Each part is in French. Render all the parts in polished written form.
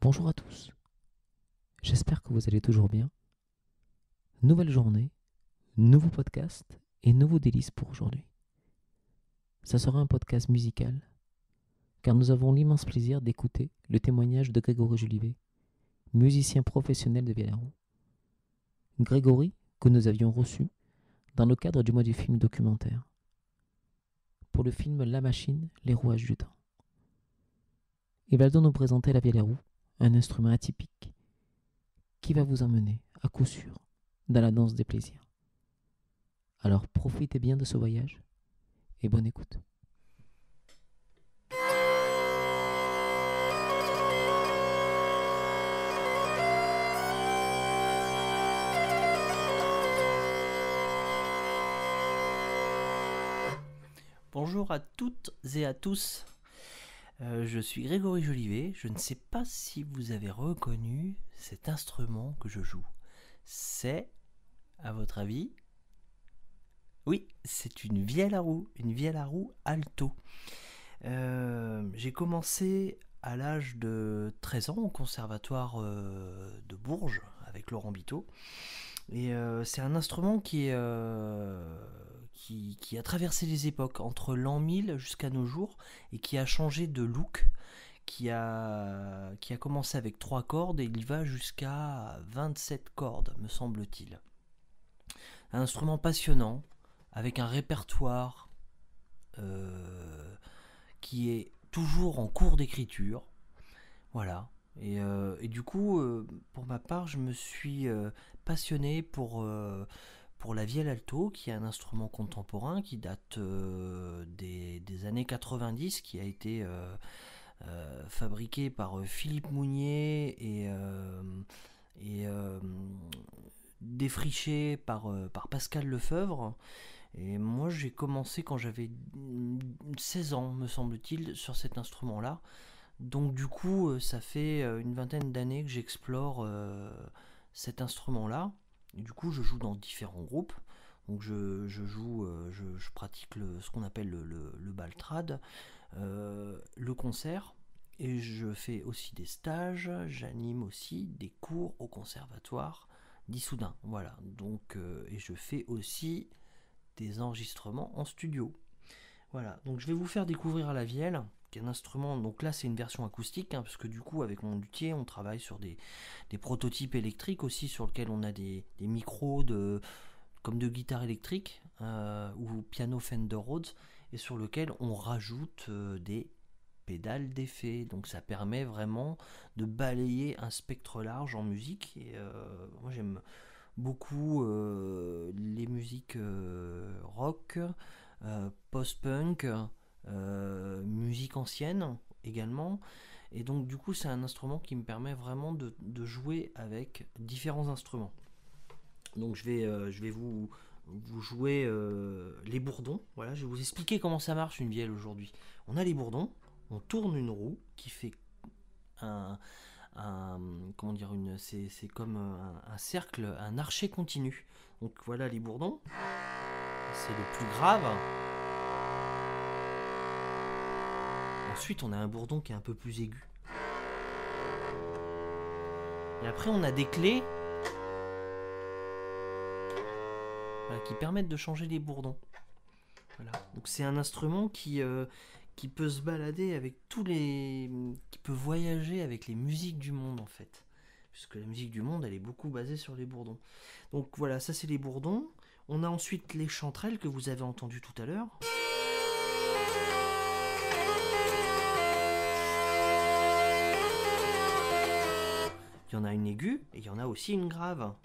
Bonjour à tous, j'espère que vous allez toujours bien. Nouvelle journée, nouveau podcast et nouveau délice pour aujourd'hui. Ça sera un podcast musical, car nous avons l'immense plaisir d'écouter le témoignage de Grégory Jolivet, musicien professionnel de Villaroux. Grégory, que nous avions reçu dans le cadre du mois du film documentaire, pour le film La Machine, les rouages du temps. Il va donc nous présenter la Villaroux, un instrument atypique qui va vous emmener, à coup sûr, dans la danse des plaisirs. Alors profitez bien de ce voyage et bonne écoute. Bonjour à toutes et à tous, je suis Grégory Jolivet. Je ne sais pas si vous avez reconnu cet instrument que je joue. C'est, à votre avis, oui, c'est une vielle à roue alto. J'ai commencé à l'âge de 13 ans au conservatoire de Bourges avec Laurent Biteau. Et c'est un instrument qui a traversé les époques, entre l'an 1000 jusqu'à nos jours, et qui a changé de look, qui a commencé avec 3 cordes, et il va jusqu'à 27 cordes, me semble-t-il. Un instrument passionnant, avec un répertoire qui est toujours en cours d'écriture. Voilà. Et du coup, pour ma part, je me suis passionné pour la vielle alto, qui est un instrument contemporain qui date des années 90, qui a été fabriqué par Philippe Mounier et défriché par Pascal Lefebvre. Et moi, j'ai commencé quand j'avais 16 ans, me semble-t-il, sur cet instrument-là. Donc du coup, ça fait une vingtaine d'années que j'explore cet instrument-là. Et du coup, je joue dans différents groupes. Donc je pratique ce qu'on appelle le baltrad, le concert, et je fais aussi des stages. J'anime aussi des cours au conservatoire d'Issoudun. Voilà. Donc et je fais aussi des enregistrements en studio. Voilà. Donc je vais vous faire découvrir la vielle, qui est un instrument. Donc là, c'est une version acoustique, parce que du coup, avec mon luthier, on travaille sur des prototypes électriques aussi, sur lesquels on a des micros comme de guitare électrique ou piano Fender Rhodes, et sur lequel on rajoute des pédales d'effet. Donc ça permet vraiment de balayer un spectre large en musique. Et moi, j'aime beaucoup les musiques rock, post-punk, musique ancienne également. Et donc du coup, c'est un instrument qui me permet vraiment de jouer avec différents instruments. Donc je vais vous jouer les bourdons. Voilà, je vais vous expliquer comment ça marche une vielle aujourd'hui. On a les bourdons, on tourne une roue qui fait comment dire, c'est comme un cercle, un archet continu. Donc voilà les bourdons. C'est le plus grave. Ensuite, on a un bourdon qui est un peu plus aigu. Et après, on a des clés, voilà, qui permettent de changer les bourdons. Voilà. Donc c'est un instrument qui peut se balader avec qui peut voyager avec les musiques du monde, en fait. Puisque la musique du monde, elle est beaucoup basée sur les bourdons. Donc voilà, ça c'est les bourdons. On a ensuite les chanterelles que vous avez entendues tout à l'heure. Il y en a une aiguë et il y en a aussi une grave.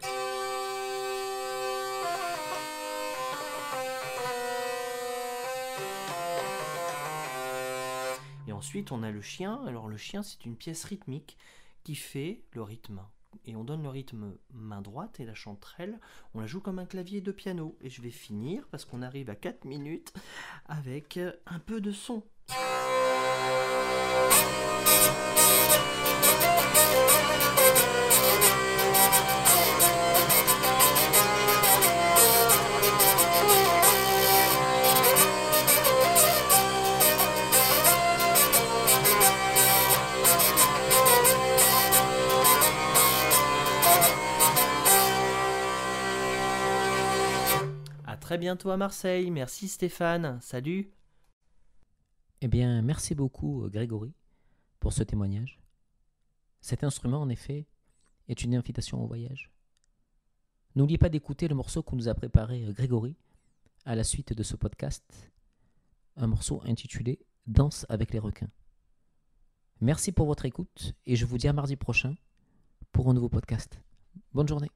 Et ensuite, on a le chien. Alors le chien, c'est une pièce rythmique qui fait le rythme. Et on donne le rythme main droite, et la chanterelle, on la joue comme un clavier de piano. Et je vais finir, parce qu'on arrive à 4 minutes, avec un peu de son. très bientôt à Marseille. Merci Stéphane. Salut. Eh bien, merci beaucoup Grégory pour ce témoignage. Cet instrument, en effet, est une invitation au voyage. N'oubliez pas d'écouter le morceau qu'on nous a préparé Grégory à la suite de ce podcast, un morceau intitulé Danse avec les requins. Merci pour votre écoute et je vous dis à mardi prochain pour un nouveau podcast. Bonne journée.